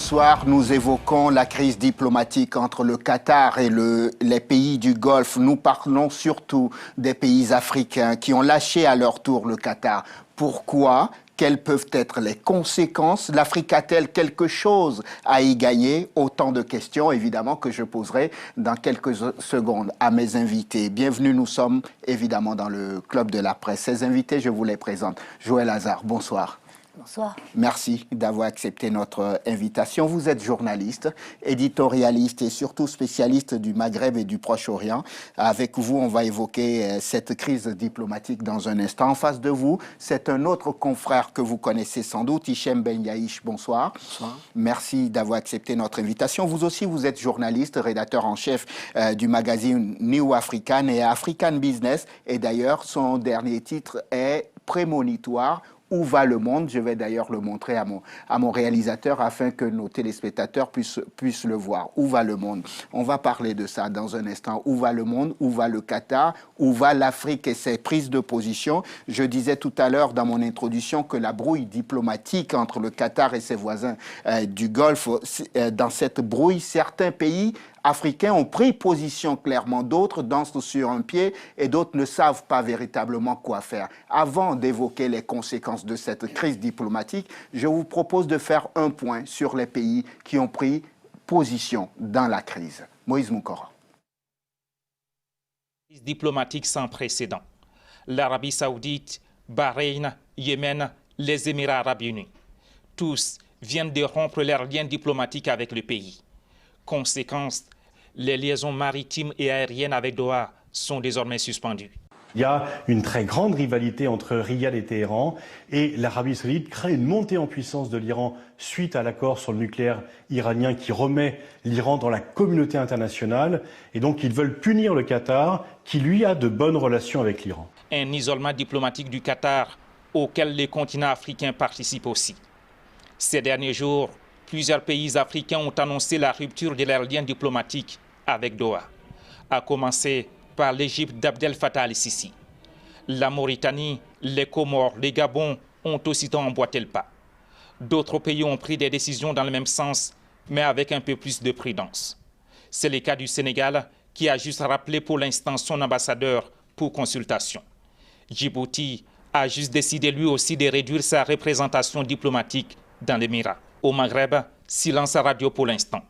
soir, nous évoquons la crise diplomatique entre le Qatar et les pays du Golfe. Nous parlons surtout des pays africains qui ont lâché à leur tour le Qatar. Pourquoi ? Quelles peuvent être les conséquences? L'Afrique a-t-elle quelque chose à y gagner? Autant de questions, évidemment, que je poserai dans quelques secondes à mes invités. Bienvenue, nous sommes évidemment dans le Club de la Presse. Ces invités, je vous les présente. Joël Hazard, bonsoir. Bonsoir. Merci d'avoir accepté notre invitation. Vous êtes journaliste, éditorialiste et surtout spécialiste du Maghreb et du Proche-Orient. Avec vous, on va évoquer cette crise diplomatique dans un instant. En face de vous, c'est un autre confrère que vous connaissez sans doute, Hichem Ben Yaïch. Bonsoir. Bonsoir. Merci d'avoir accepté notre invitation. Vous aussi, vous êtes journaliste, rédacteur en chef du magazine New African et African Business. Et d'ailleurs, son dernier titre est prémonitoire. Où va le monde? Je vais d'ailleurs le montrer à mon réalisateur afin que nos téléspectateurs puissent le voir. Où va le monde? On va parler de ça dans un instant. Où va le monde? Où va le Qatar? Où va l'Afrique et ses prises de position? Je disais tout à l'heure dans mon introduction que la brouille diplomatique entre le Qatar et ses voisins du Golfe, dans cette brouille, certains pays africains ont pris position clairement, d'autres dansent sur un pied et d'autres ne savent pas véritablement quoi faire. Avant d'évoquer les conséquences de cette crise diplomatique, je vous propose de faire un point sur les pays qui ont pris position dans la crise. Moïse Moukora. Crise diplomatique sans précédent. L'Arabie Saoudite, Bahreïn, Yémen, les Émirats Arabes Unis. Tous viennent de rompre leurs liens diplomatiques avec le pays. Conséquence, les liaisons maritimes et aériennes avec Doha sont désormais suspendues. Il y a une très grande rivalité entre Riyad et Téhéran et l'Arabie Saoudite crée une montée en puissance de l'Iran suite à l'accord sur le nucléaire iranien qui remet l'Iran dans la communauté internationale. Et donc ils veulent punir le Qatar qui lui a de bonnes relations avec l'Iran. Un isolement diplomatique du Qatar auquel les continents africains participent aussi. Ces derniers jours, plusieurs pays africains ont annoncé la rupture de leurs liens diplomatiques avec Doha, à commencer par l'Égypte d'Abdel Fattah al-Sisi. La Mauritanie, les Comores, les Gabon ont aussitôt emboîté le pas. D'autres pays ont pris des décisions dans le même sens, mais avec un peu plus de prudence. C'est le cas du Sénégal, qui a juste rappelé pour l'instant son ambassadeur pour consultation. Djibouti a juste décidé lui aussi de réduire sa représentation diplomatique dans l'Émirat. Au Maghreb, silence radio pour l'instant.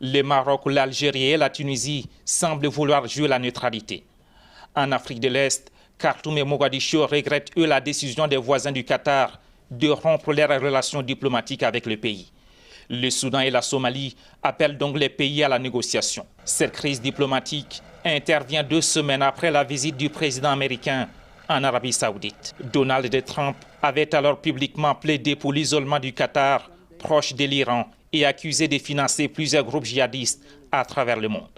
Le Maroc, l'Algérie et la Tunisie semblent vouloir jouer la neutralité. En Afrique de l'Est, Khartoum et Mogadiscio regrettent eux la décision des voisins du Qatar de rompre leurs relations diplomatiques avec le pays. Le Soudan et la Somalie appellent donc les pays à la négociation. Cette crise diplomatique intervient 2 semaines après la visite du président américain en Arabie Saoudite. Donald Trump avait alors publiquement plaidé pour l'isolement du Qatar, proche de l'Iran, et accusé de financer plusieurs groupes djihadistes à travers le monde.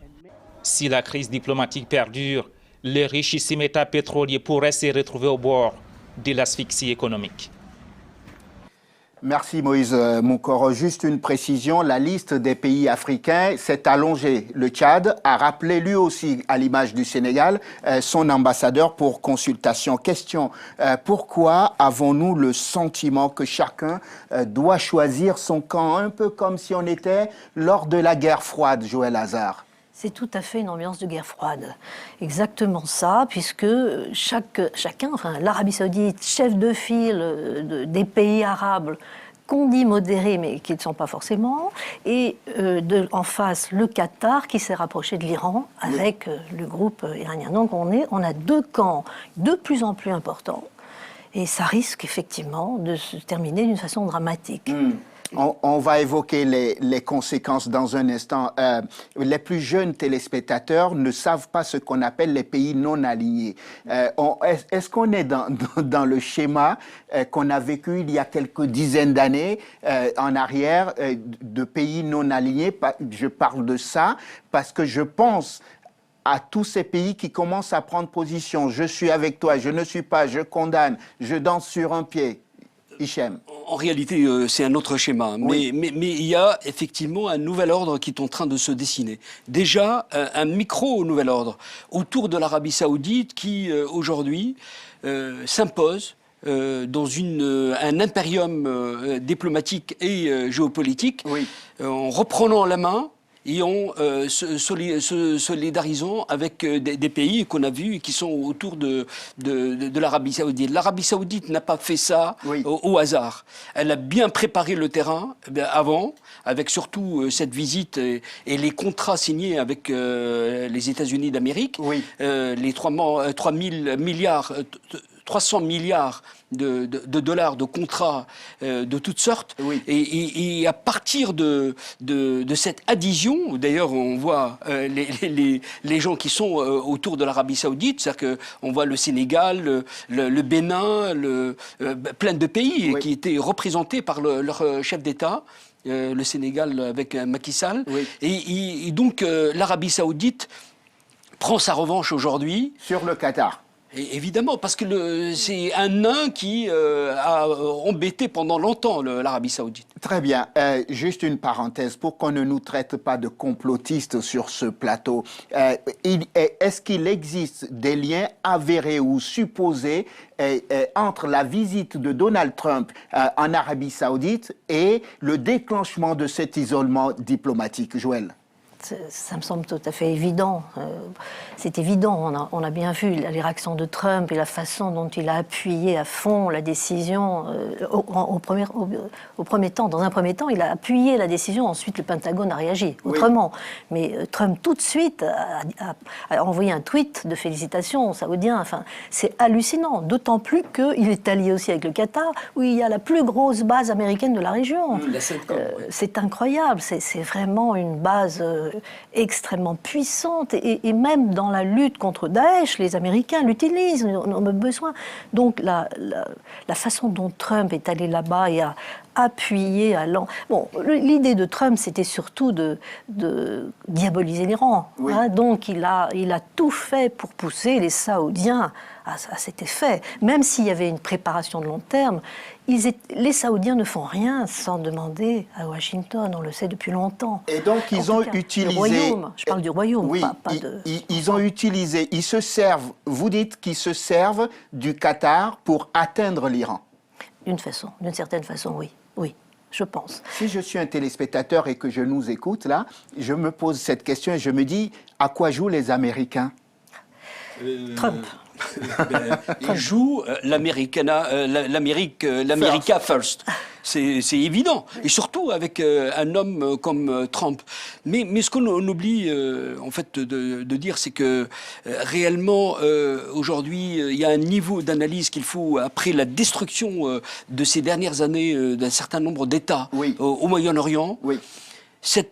Si la crise diplomatique perdure, le richissime État pétrolier pourrait se retrouver au bord de l'asphyxie économique. Merci Moïse Moukoro. Juste une précision, la liste des pays africains s'est allongée. Le Tchad a rappelé lui aussi, à l'image du Sénégal, son ambassadeur pour consultation. Question, pourquoi avons-nous le sentiment que chacun doit choisir son camp, un peu comme si on était lors de la guerre froide, Joël Hazard? C'est tout à fait une ambiance de guerre froide. Exactement ça, puisque chacun, enfin l'Arabie Saoudite, chef de file des pays arabes, qu'on dit modérés, mais qui ne sont pas forcément, et en face, le Qatar, qui s'est rapproché de l'Iran avec le groupe iranien. Donc on a 2 camps de plus en plus importants, et ça risque effectivement de se terminer d'une façon dramatique. On va évoquer les conséquences dans un instant. Les plus jeunes téléspectateurs ne savent pas ce qu'on appelle les pays non alignés. Est-ce qu'on est dans le schéma qu'on a vécu il y a quelques dizaines d'années en arrière de pays non alignés? Je parle de ça parce que je pense à tous ces pays qui commencent à prendre position. Je suis avec toi, je ne suis pas, je condamne, je danse sur un pied. Hichem. En réalité, c'est un autre schéma. Oui. Mais il y a effectivement un nouvel ordre qui est en train de se dessiner. Déjà, un micro-nouvel ordre autour de l'Arabie Saoudite qui, aujourd'hui, s'impose dans un impérium diplomatique et géopolitique, en reprenant la main et en se solidarisant avec des pays qu'on a vus et qui sont autour de l'Arabie Saoudite. L'Arabie Saoudite n'a pas fait ça au hasard. Elle a bien préparé le terrain avant, avec surtout cette visite et les contrats signés avec les États-Unis d'Amérique, les 300 milliards de dollars de contrats de toutes sortes. Et à partir de cette adhésion, d'ailleurs on voit les gens qui sont autour de l'Arabie Saoudite, c'est-à-dire qu'on voit le Sénégal, le Bénin, plein de pays qui étaient représentés par leur chef d'État. Le Sénégal avec Macky Sall. Et donc l'Arabie Saoudite prend sa revanche aujourd'hui. Sur le Qatar. Et évidemment, parce que c'est un nain qui a embêté pendant longtemps l'Arabie Saoudite. Très bien. Juste une parenthèse, pour qu'on ne nous traite pas de complotistes sur ce plateau. Est-ce qu'il existe des liens avérés ou supposés entre la visite de Donald Trump en Arabie Saoudite et le déclenchement de cet isolement diplomatique, Joël? Ça me semble tout à fait évident. C'est évident. On a bien vu les réactions de Trump et la façon dont il a appuyé à fond la décision. Au premier temps, dans un premier temps, il a appuyé la décision. Ensuite, le Pentagone a réagi autrement. Mais Trump, tout de suite, a envoyé un tweet de félicitations aux Saoudiens. Enfin, c'est hallucinant. D'autant plus qu'il est allié aussi avec le Qatar, où il y a la plus grosse base américaine de la région. C'est incroyable. C'est vraiment une base extrêmement puissante et même dans la lutte contre Daesh, les Américains l'utilisent, on en a besoin. Donc la façon dont Trump est allé là-bas et a appuyé à Bon, l'idée de Trump, c'était surtout de diaboliser l'Iran. Hein, donc il a tout fait pour pousser les Saoudiens à cet effet. Même s'il y avait une préparation de long terme, les Saoudiens ne font rien sans demander à Washington, on le sait depuis longtemps. Et donc ils ont utilisé... Le royaume, je parle du royaume, pas de... Ils ont utilisé, ils se servent, vous dites qu'ils se servent du Qatar pour atteindre l'Iran. D'une certaine façon, oui, je pense. Si je suis un téléspectateur et que je nous écoute là, je me pose cette question et je me dis, à quoi jouent les Américains? Trump. Il joue l'America first. C'est évident. Et surtout avec un homme comme Trump. Mais ce qu'on oublie en fait de dire, c'est que réellement aujourd'hui il y a un niveau d'analyse qu'il faut, après la destruction de ces dernières années d'un certain nombre d'États au Moyen-Orient.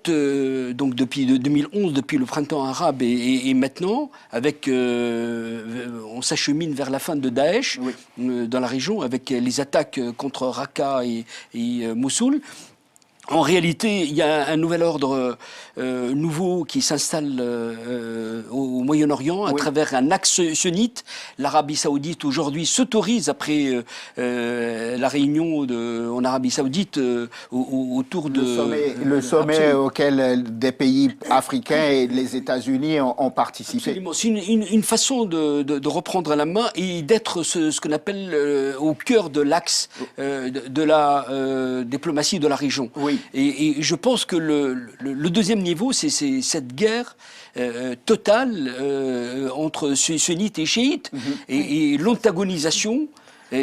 Donc depuis 2011, depuis le printemps arabe et maintenant, on s'achemine vers la fin de Daesh dans la région avec les attaques contre Raqqa et Mossoul. En réalité, il y a un nouvel ordre nouveau qui s'installe au Moyen-Orient à travers un axe sunnite. L'Arabie Saoudite aujourd'hui s'autorise, après la réunion en Arabie Saoudite autour de... Le sommet auquel des pays africains et les États-Unis ont participé. Absolument. C'est une façon de reprendre la main et d'être ce qu'on appelle au cœur de l'axe de la diplomatie de la région. Et je pense que le deuxième niveau, c'est cette guerre totale entre sunnites et chiites et l'antagonisation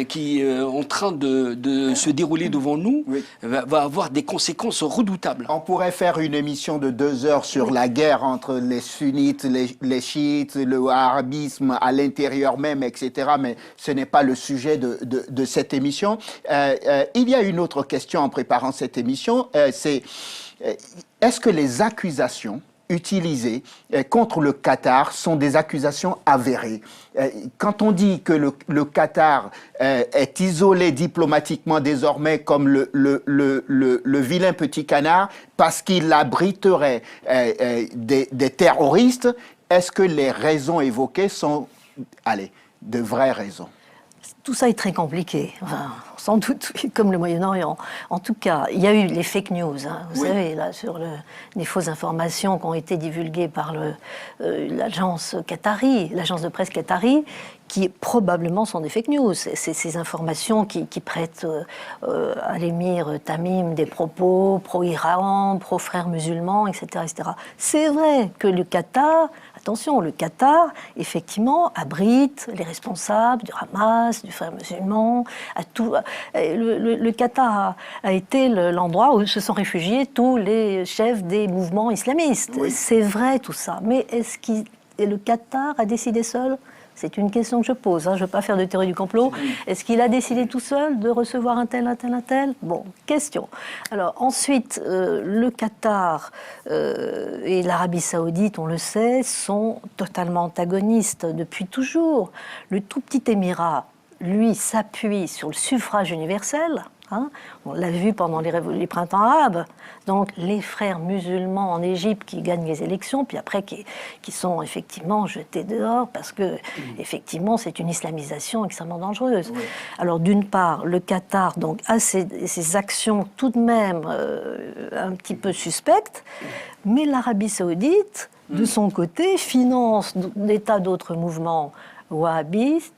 qui est en train de se dérouler devant nous va avoir des conséquences redoutables. On pourrait faire une émission de 2 heures sur la guerre entre les sunnites, les chiites, le wahhabisme à l'intérieur même, etc. Mais ce n'est pas le sujet de cette émission. Il y a une autre question en préparant cette émission, c'est est-ce que les accusations utilisées contre le Qatar sont des accusations avérées? Quand on dit que le Qatar est isolé diplomatiquement désormais comme le vilain petit canard parce qu'il abriterait des terroristes, est-ce que les raisons évoquées sont, de vraies raisons? Tout ça est très compliqué, enfin, sans doute, comme le Moyen-Orient. En tout cas, il y a eu les fake news, hein, vous savez, là, sur les fausses informations qui ont été divulguées par l'agence qatari, l'agence de presse qatari, qui probablement sont des fake news. C'est ces informations qui prêtent à l'émir Tamim des propos pro-Iran, pro-frères musulmans, etc., etc. C'est vrai que le Qatar... Attention, le Qatar, effectivement, abrite les responsables du Hamas, du Frère musulman. Le Qatar a été l'endroit où se sont réfugiés tous les chefs des mouvements islamistes. Oui. C'est vrai tout ça. Mais est-ce que le Qatar a décidé seul ? C'est une question que je pose, hein. Je ne veux pas faire de théorie du complot. Est-ce qu'il a décidé tout seul de recevoir un tel, un tel, un tel ? Bon, question. Alors ensuite, le Qatar et l'Arabie Saoudite, on le sait, sont totalement antagonistes depuis toujours. Le tout petit émirat, lui, s'appuie sur le suffrage universel. Hein, on l'a vu pendant les printemps arabes. Donc les frères musulmans en Égypte qui gagnent les élections, puis après qui sont effectivement jetés dehors parce que effectivement c'est une islamisation extrêmement dangereuse. Oui. Alors d'une part, le Qatar donc a ses actions tout de même un petit peu suspectes, mais l'Arabie Saoudite, de son côté, finance des tas d'autres mouvements wahhabites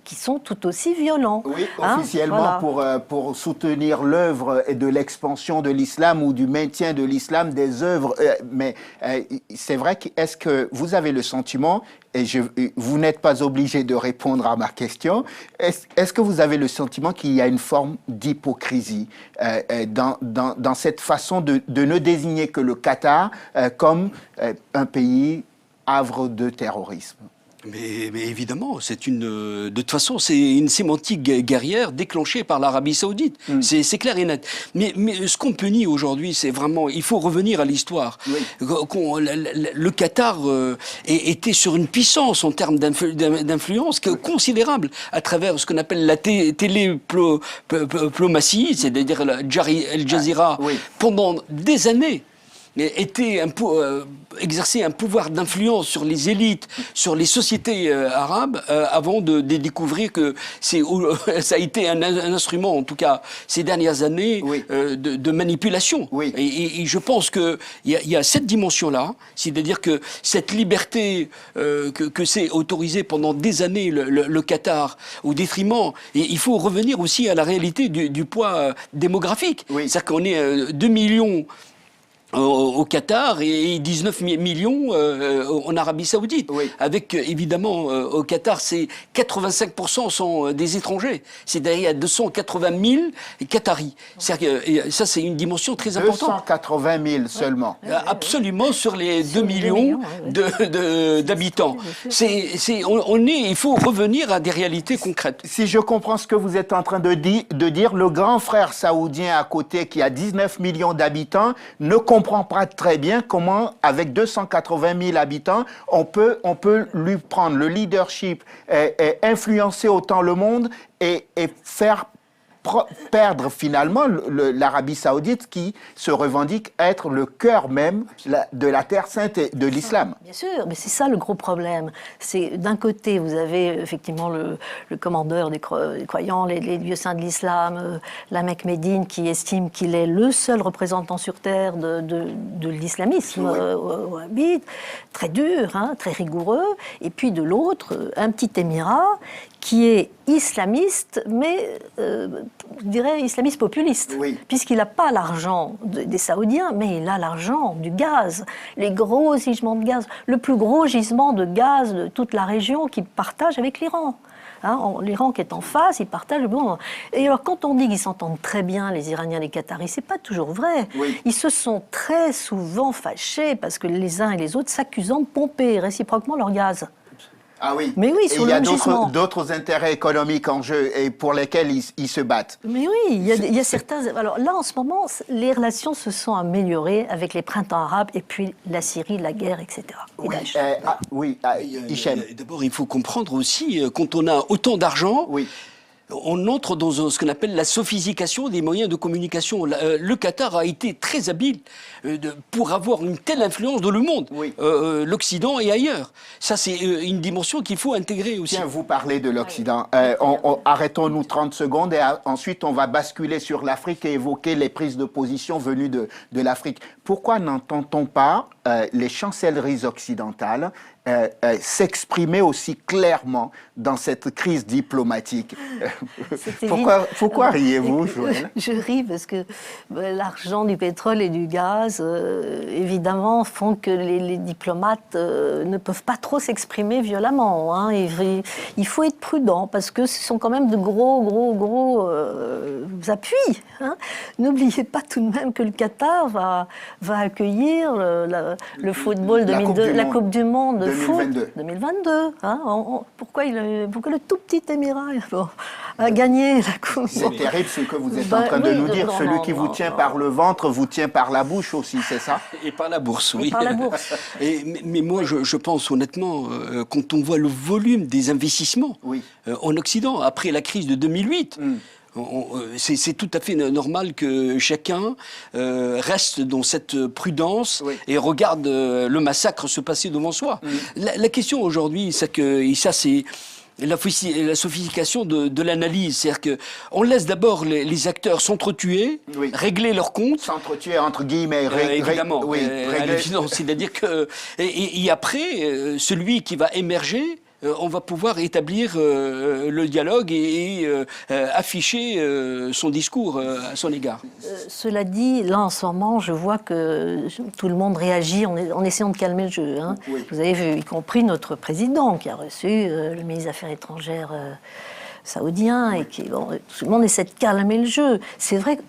qui sont tout aussi violents. Oui, officiellement, voilà. Pour soutenir l'œuvre de l'expansion de l'islam ou du maintien de l'islam, des œuvres. Mais c'est vrai est-ce que vous avez le sentiment, et vous n'êtes pas obligé de répondre à ma question, est-ce que vous avez le sentiment qu'il y a une forme d'hypocrisie dans cette façon de ne désigner que le Qatar comme un pays havre de terrorisme ? Mais évidemment, de toute façon, c'est une sémantique guerrière déclenchée par l'Arabie Saoudite. C'est clair et net. Mais ce qu'on punit aujourd'hui, c'est vraiment, il faut revenir à l'histoire. Oui. Le Qatar était sur une puissance en termes d'influence considérable à travers ce qu'on appelle la téléplomatie, c'est-à-dire Al Jazeera, pendant des années. Exercer un pouvoir d'influence sur les élites, sur les sociétés arabes, avant de découvrir que ça a été un instrument, en tout cas ces dernières années, de manipulation. Oui. Et je pense qu'il y a cette dimension-là, c'est-à-dire que cette liberté que c'est autorisé pendant des années le Qatar, au détriment, et il faut revenir aussi à la réalité du poids démographique. Oui. C'est-à-dire qu'on est 2 millions au Qatar et 19 millions en Arabie Saoudite. Oui. Avec, évidemment, au Qatar, 85% sont des étrangers. C'est-à-dire, il y a 280 000 Qataris. C'est-à-dire que ça, c'est une dimension très importante. 280 000 seulement. Absolument, sur les 2 millions d'habitants. Il faut revenir à des réalités concrètes. Si je comprends ce que vous êtes en train de dire, le grand frère saoudien à côté, qui a 19 millions d'habitants, ne comprend pas très bien comment, avec 280 000 habitants, on peut lui prendre le leadership et influencer autant le monde et faire perdre finalement l'Arabie Saoudite qui se revendique être le cœur même de la Terre Sainte et de l'islam. Bien sûr, mais c'est ça le gros problème. C'est d'un côté, vous avez effectivement le commandeur des croyants, les lieux saints de l'islam, la Mecque Médine, qui estime qu'il est le seul représentant sur Terre de l'islamisme wahhabite, très dur, hein, très rigoureux. Et puis de l'autre, un petit émirat qui est islamiste, mais je dirais islamiste populiste, puisqu'il n'a pas l'argent des Saoudiens, mais il a l'argent du gaz, les gros gisements de gaz, le plus gros gisement de gaz de toute la région qu'il partage avec l'Iran. Hein, l'Iran qui est en face, il partage le bon. Et alors quand on dit qu'ils s'entendent très bien, les Iraniens et les Qataris, c'est pas toujours vrai. Oui. Ils se sont très souvent fâchés parce que les uns et les autres s'accusant de pomper réciproquement leur gaz. Ah oui. Mais oui, sur il y a d'autres intérêts économiques en jeu et pour lesquels ils se battent. Mais oui, il y a certains... Alors là, en ce moment, les relations se sont améliorées avec les printemps arabes et puis la Syrie, la guerre, etc. Hichem. D'abord, il faut comprendre aussi, quand on a autant d'argent... on entre dans ce qu'on appelle la sophistication des moyens de communication. Le Qatar a été très habile pour avoir une telle influence dans le monde, l'Occident et ailleurs. Ça, c'est une dimension qu'il faut intégrer aussi. Tiens, vous parlez de l'Occident. Arrêtons-nous 30 secondes et ensuite on va basculer sur l'Afrique et évoquer les prises de position venues de l'Afrique. Pourquoi n'entend-on pas les chancelleries occidentales s'exprimer aussi clairement dans cette crise diplomatique? Pourquoi riez-vous, Joëlle? Je ris parce que l'argent du pétrole et du gaz, évidemment, font que les diplomates ne peuvent pas trop s'exprimer violemment. Hein. Il faut être prudent parce que ce sont quand même de gros appuis. Hein. N'oubliez pas tout de même que le Qatar va accueillir le football, la Coupe du Monde de 2022. Hein. Pourquoi le tout petit Émirat a gagné la Coupe? C'est terrible ce que vous êtes en train de nous dire. Celui qui vous tient par le ventre vous tient par la bouche aussi, c'est ça? Et par la bourse, oui. Et par la bourse. Mais moi, je pense honnêtement, quand on voit le volume des investissements en Occident, après la crise de 2008, c'est tout à fait normal que chacun reste dans cette prudence et regarde le massacre se passer devant soi. La question aujourd'hui, c'est que, et ça c'est la sophistication de l'analyse, c'est-à-dire qu'on laisse d'abord les acteurs s'entretuer, régler leurs comptes. S'entretuer entre guillemets, évidemment, c'est-à-dire que et après, celui qui va émerger, on va pouvoir établir le dialogue et afficher son discours à son égard. Cela dit, là en ce moment, je vois que tout le monde réagit en essayant de calmer le jeu. Hein. Vous avez vu, y compris notre président qui a reçu le ministre des Affaires étrangères saoudien et tout le monde essaie de calmer le jeu. C'est vrai que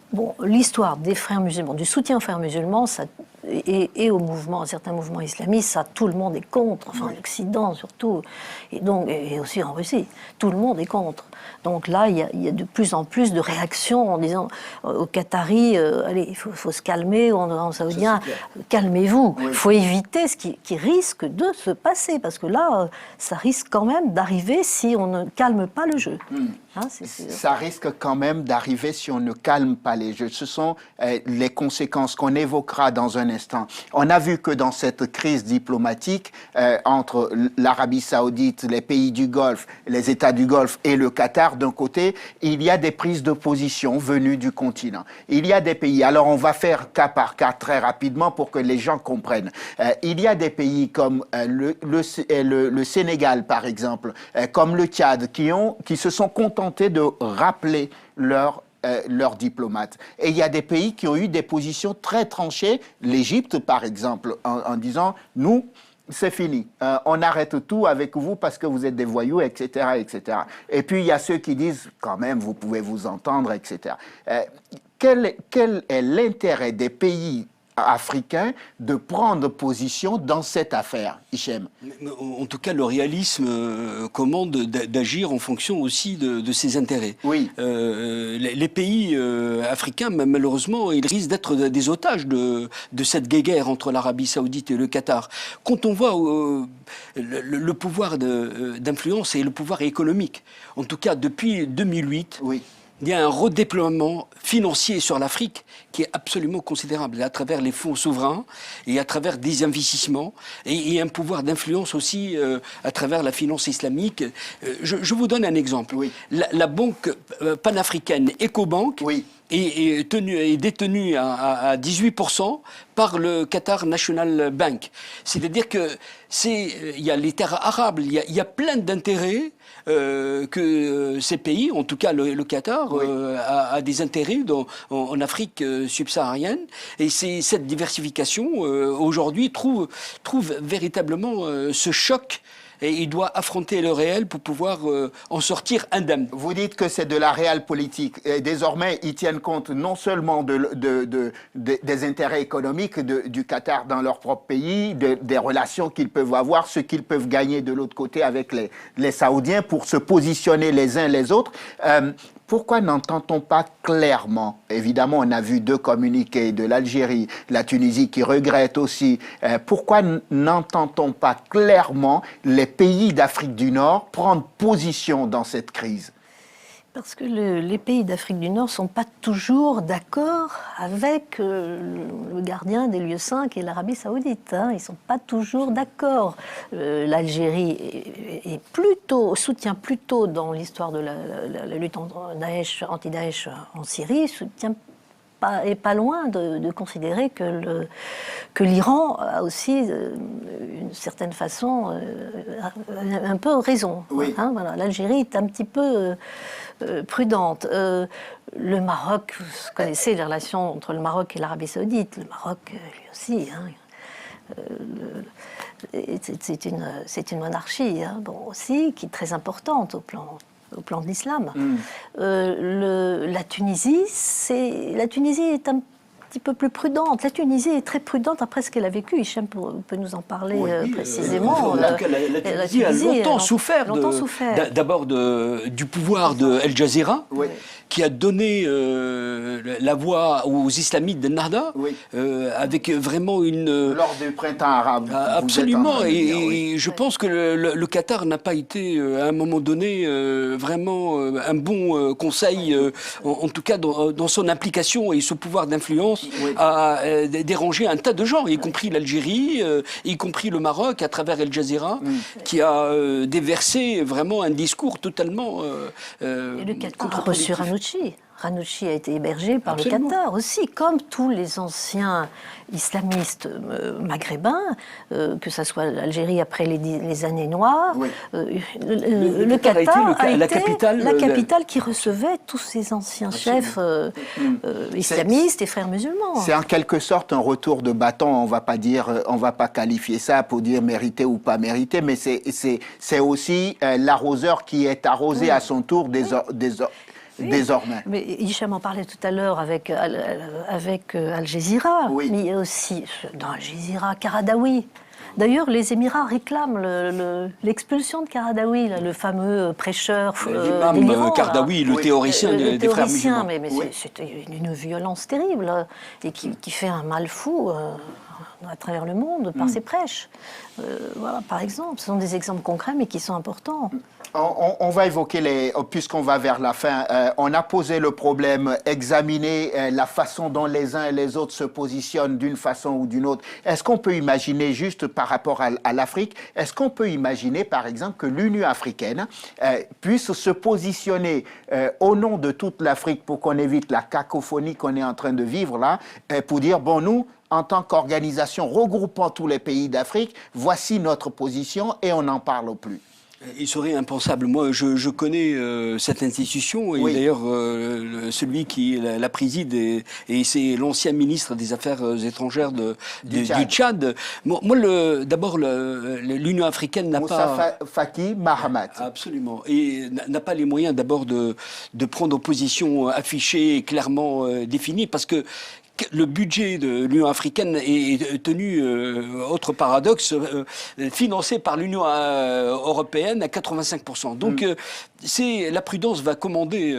l'histoire des frères musulmans, du soutien aux frères musulmans, ça, et au mouvement, à certains mouvements islamistes, ça, tout le monde est contre, enfin l'Occident surtout, et aussi en Russie, tout le monde est contre. Donc là, il y a de plus en plus de réactions en disant aux Qataris, allez, il faut se calmer, aux Saoudiens, calmez-vous. Il faut éviter ce qui risque de se passer, parce que là, ça risque quand même d'arriver si on ne calme pas le jeu. Hein, ça risque quand même d'arriver si on ne calme pas les jeux. Ce sont les conséquences qu'on évoquera dans un instant. On a vu que dans cette crise diplomatique entre l'Arabie Saoudite, les pays du Golfe, les États du Golfe et le Qatar, d'un côté, il y a des prises de position venues du continent. Il y a des pays, alors on va faire cas par cas très rapidement pour que les gens comprennent. Il y a des pays comme le Sénégal, par exemple, comme le Tchad, qui se sont contentés de rappeler leurs diplomates. Et il y a des pays qui ont eu des positions très tranchées, l'Égypte par exemple, en disant « nous, c'est fini, on arrête tout avec vous parce que vous êtes des voyous, etc. etc. » Et puis il y a ceux qui disent « quand même, vous pouvez vous entendre, etc. » Quel est l'intérêt des pays africains de prendre position dans cette affaire, Hichem? En tout cas, le réalisme commande d'agir en fonction aussi de ses intérêts. Oui. Les pays africains, malheureusement, ils risquent d'être des otages de cette guéguerre entre l'Arabie Saoudite et le Qatar. Quand on voit le pouvoir d'influence et le pouvoir économique, en tout cas depuis 2008, il y a un redéploiement financier sur l'Afrique qui est absolument considérable, à travers les fonds souverains et à travers des investissements, et un pouvoir d'influence aussi à travers la finance islamique. Je vous donne un exemple. La banque panafricaine Ecobank est détenue à 18% par le Qatar National Bank. C'est-à-dire que il y a les terres arables, il y a plein d'intérêts que ces pays, en tout cas le Qatar, a des intérêts en Afrique subsaharienne. Et cette diversification, aujourd'hui, trouve véritablement ce choc. Et il doit affronter le réel pour pouvoir en sortir indemne. Vous dites que c'est de la réelle politique. Et désormais, ils tiennent compte non seulement des intérêts économiques du Qatar dans leur propre pays, des relations qu'ils peuvent avoir, ce qu'ils peuvent gagner de l'autre côté avec les Saoudiens pour se positionner les uns les autres. Pourquoi n'entend-on pas clairement, évidemment on a vu 2 communiqués de l'Algérie, la Tunisie qui regrette aussi, pourquoi n'entend-on pas clairement les pays d'Afrique du Nord prendre position dans cette crise? Parce que les pays d'Afrique du Nord ne sont pas toujours d'accord avec le gardien des lieux saints qui est l'Arabie Saoudite. Hein. Ils ne sont pas toujours d'accord. L'Algérie soutient plutôt dans l'histoire de la lutte anti-Daesh en Syrie, est pas loin de considérer que l'Iran a aussi, d'une certaine façon, un peu raison. Oui. Hein, voilà. L'Algérie est un petit peu prudente. Le Maroc, vous connaissez les relations entre le Maroc et l'Arabie Saoudite. Le Maroc, lui aussi, hein, c'est une monarchie, hein, aussi, qui est très importante au plan de l'islam. La Tunisie est un petit peu plus prudente. La Tunisie est très prudente après ce qu'elle a vécu. Hicham peut nous en parler précisément. En tout cas, la Tunisie a longtemps souffert, d'abord du pouvoir de El Jazeera, qui a donné la voie aux islamites de Nahda, avec vraiment une... Lors du printemps arabe. Absolument. Et je pense que le Qatar n'a pas été, à un moment donné, vraiment un bon conseil, en tout cas dans son implication et ce pouvoir d'influence, a dérangé un tas de gens, y compris l'Algérie, y compris le Maroc, à travers El Jazeera, qui a déversé vraiment un discours totalement et le Qatar a reçu Ranouchi a été hébergé par Absolument. le Qatar aussi, comme tous les anciens islamistes maghrébins, que ce soit l'Algérie après les années noires. Le Qatar a été la capitale qui recevait tous ces anciens chefs islamistes et frères musulmans. C'est en quelque sorte un retour de bâton. On va pas qualifier ça pour dire mérité ou pas mérité, mais c'est aussi l'arroseur qui est arrosé à son tour désormais. Mais Hicham en parlait tout à l'heure avec Al Jazeera, mais il y a aussi dans Al Jazeera Qaradawi. D'ailleurs, les Émirats réclament l'expulsion de Qaradawi, le fameux prêcheur l'imam Qaradawi, le théoricien des frères musulmans. Mais c'est une violence terrible et qui fait un mal fou à travers le monde par ses prêches. Voilà, par exemple, ce sont des exemples concrets mais qui sont importants. On va évoquer puisqu'on va vers la fin, on a posé le problème, examiner la façon dont les uns et les autres se positionnent d'une façon ou d'une autre. Est-ce qu'on peut imaginer, juste par rapport à l'Afrique, est-ce qu'on peut imaginer par exemple que l'Union africaine puisse se positionner au nom de toute l'Afrique pour qu'on évite la cacophonie qu'on est en train de vivre là, pour dire, bon, nous, en tant qu'organisation regroupant tous les pays d'Afrique, voici notre position et on n'en parle plus? Il serait impensable. Moi, je connais cette institution, et d'ailleurs, celui qui la préside, et c'est l'ancien ministre des Affaires étrangères du Tchad. Moi, d'abord, l'Union africaine n'a pas... Moussa Faki Mahamat. Absolument. Et n'a pas les moyens, d'abord, de prendre position affichée et clairement définie, parce que le budget de l'Union africaine est tenu, autre paradoxe, financé par l'Union européenne à 85%. Donc, la prudence va commander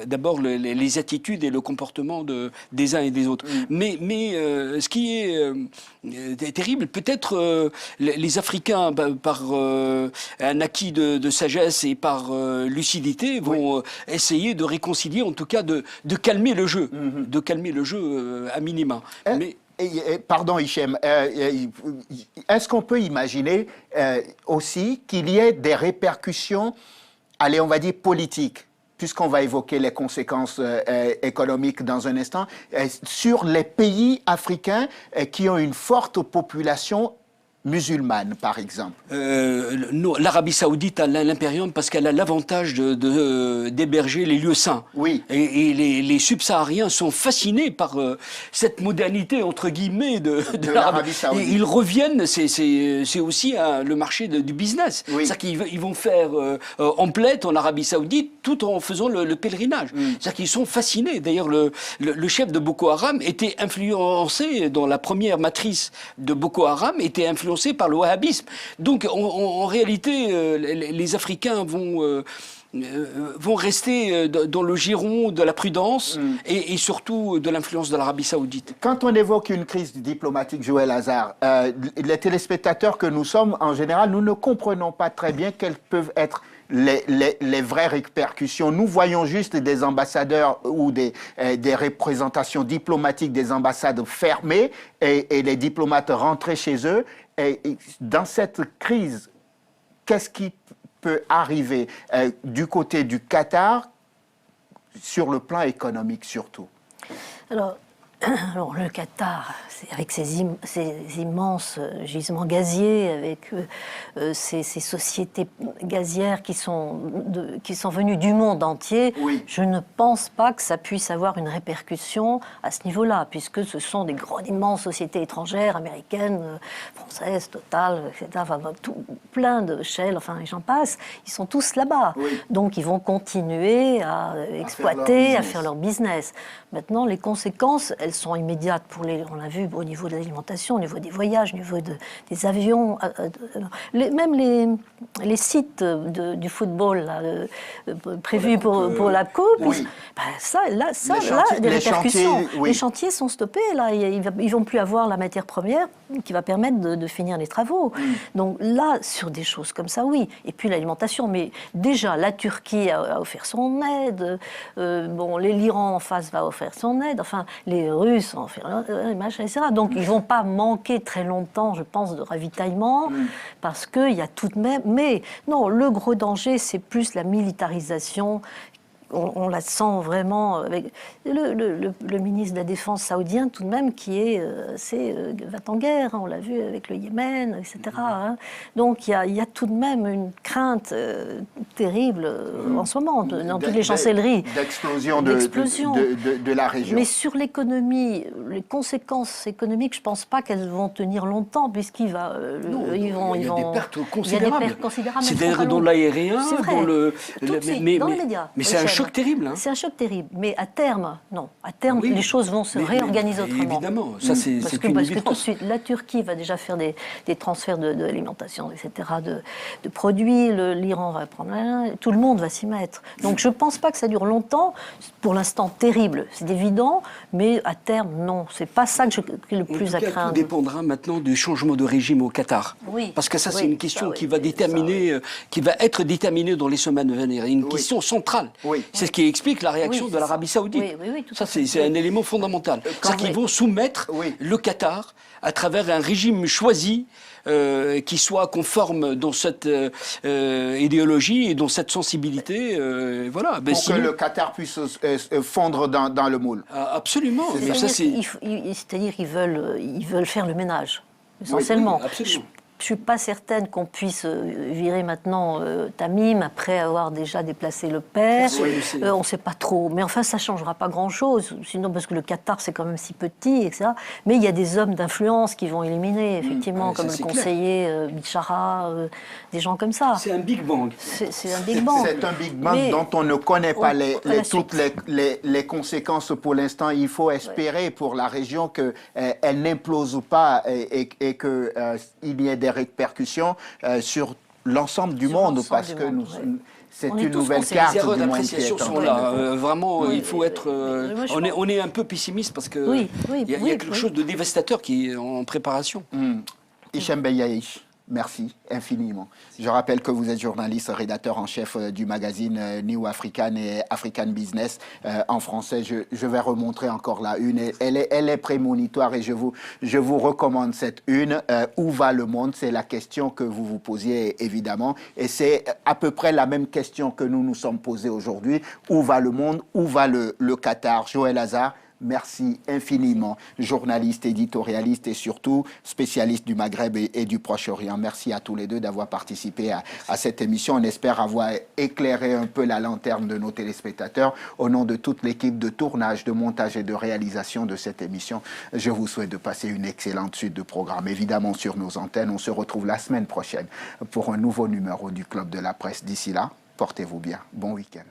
d'abord les attitudes et le comportement des uns et des autres. Mais ce qui est terrible, peut-être les Africains, par un acquis de sagesse et par lucidité, vont essayer de réconcilier, en tout cas de calmer le jeu, de calmer le jeu à minima. Pardon Hichem, est-ce qu'on peut imaginer aussi qu'il y ait des répercussions, allez, on va dire politiques, puisqu'on va évoquer les conséquences économiques dans un instant, sur les pays africains qui ont une forte population musulmane, par exemple? L'Arabie Saoudite a l'impérium parce qu'elle a l'avantage d'héberger les lieux saints. Oui. Et les subsahariens sont fascinés par cette modernité, entre guillemets, de l'Arabie Saoudite. Et ils reviennent, c'est aussi le marché du business. Oui. C'est-à-dire qu'ils vont faire emplette en Arabie Saoudite tout en faisant le pèlerinage. C'est-à-dire qu'ils sont fascinés. D'ailleurs, le chef de Boko Haram était influencé, dans la première matrice de Boko Haram, était influencé par le wahhabisme. Donc, en réalité, les Africains vont vont rester dans le giron de la prudence et surtout de l'influence de l'Arabie Saoudite. Quand on évoque une crise diplomatique, Joël Hazard, les téléspectateurs que nous sommes, en général, nous ne comprenons pas très bien quelles peuvent être les vraies répercussions. Nous voyons juste des ambassadeurs ou des représentations diplomatiques des ambassades fermées et les diplomates rentrés chez eux. Et dans cette crise, qu'est-ce qui peut arriver du côté du Qatar sur le plan économique surtout? Alors le Qatar, avec ses immenses gisements gaziers, avec ces sociétés gazières qui sont venues du monde entier, oui. Je ne pense pas que ça puisse avoir une répercussion à ce niveau-là, puisque ce sont des grandes, immenses sociétés étrangères, américaines, françaises, Total, etc., enfin, plein de Shell, enfin, j'en passe, ils sont tous là-bas. Oui. Donc ils vont continuer à exploiter, à faire leur business. Maintenant, les conséquences, elles sont immédiates on l'a vu au niveau de l'alimentation, au niveau des voyages, au niveau des avions, même les sites du football là, prévus pour la Coupe, oui. Des répercussions. Oui. Les chantiers sont stoppés, là, ils ne vont plus avoir la matière première qui va permettre de finir les travaux. Donc là, sur des choses comme ça, oui. Et puis l'alimentation, mais déjà, la Turquie a offert son aide, l'Iran en face va offrir son aide, enfin, les Russes vont offrir machin, etc. Donc ils ne vont pas manquer très longtemps, je pense, de ravitaillement, parce qu'il y a tout de même... Mais non, le gros danger, c'est plus la militarisation. On la sent vraiment avec le ministre de la Défense saoudien, tout de même, qui va en guerre. Hein, on l'a vu avec le Yémen, etc. Hein. Donc il y a tout de même une crainte terrible en ce moment dans toutes les chancelleries. D'explosion de la région. Mais sur l'économie, les conséquences économiques, je ne pense pas qu'elles vont tenir longtemps, puisqu'il va... il y a des pertes considérables. Il y a des pertes considérables. C'est dans l'aérien, dans le... dans les médias. Mais c'est un choc terrible. Hein. C'est un choc terrible. Mais à terme, non. À terme, les choses vont se réorganiser autrement. Évidemment, ça c'est une évidence. Parce que tout de suite, la Turquie va déjà faire des transferts de l'alimentation, etc., de produits. L'Iran va prendre... Tout le monde va s'y mettre. Donc je ne pense pas que ça dure longtemps. Pour l'instant, terrible, c'est évident. Mais à terme, non. Ce n'est pas ça qui est le plus à craindre. Tout dépendra maintenant du changement de régime au Qatar. Oui. Parce que ça, c'est une question qui va être déterminée dans les semaines à venir. Une question centrale. Oui. C'est ce qui explique la réaction de l'Arabie Saoudite. Oui, ça, c'est un élément fondamental. C'est qu'ils vont soumettre le Qatar à travers un régime choisi qui soit conforme dans cette idéologie et dans cette sensibilité. Voilà. Pour que le Qatar puisse fondre dans le moule. Absolument. C'est-à-dire qu'ils veulent faire le ménage, essentiellement. Oui, absolument. Je ne suis pas certaine qu'on puisse virer maintenant Tamim après avoir déjà déplacé le père. On ne sait pas trop. Mais enfin, ça ne changera pas grand-chose. Sinon, parce que le Qatar, c'est quand même si petit, etc. Mais il y a des hommes d'influence qui vont éliminer, effectivement, comme le conseiller Bichara, des gens comme ça. C'est un Big Bang. C'est un Big Bang. C'est un Big Bang dont on ne connaît pas toutes les conséquences pour l'instant. Il faut espérer pour la région qu'elle n'implose pas et qu'il y ait des répercussions sur l'ensemble du monde, parce que c'est une nouvelle carte du monde. Les erreurs d'appréciation sont là. Vraiment, il faut être... on est un peu pessimiste parce qu'il y a quelque chose de dévastateur qui est en préparation. Hichem Beyaïch, merci infiniment. Je rappelle que vous êtes journaliste, rédacteur en chef du magazine New African et African Business en français. Je vais remontrer encore la une. Elle est prémonitoire et je vous recommande cette une. Où va le monde? C'est la question que vous vous posiez évidemment. Et c'est à peu près la même question que nous nous sommes posés aujourd'hui. Où va le monde? Où va le Qatar? Joël Hazard, merci infiniment, journaliste, éditorialiste et surtout spécialiste du Maghreb et du Proche-Orient. Merci à tous les deux d'avoir participé à cette émission. On espère avoir éclairé un peu la lanterne de nos téléspectateurs. Au nom de toute l'équipe de tournage, de montage et de réalisation de cette émission, je vous souhaite de passer une excellente suite de programmes. Évidemment sur nos antennes, on se retrouve la semaine prochaine pour un nouveau numéro du Club de la Presse. D'ici là, portez-vous bien. Bon week-end.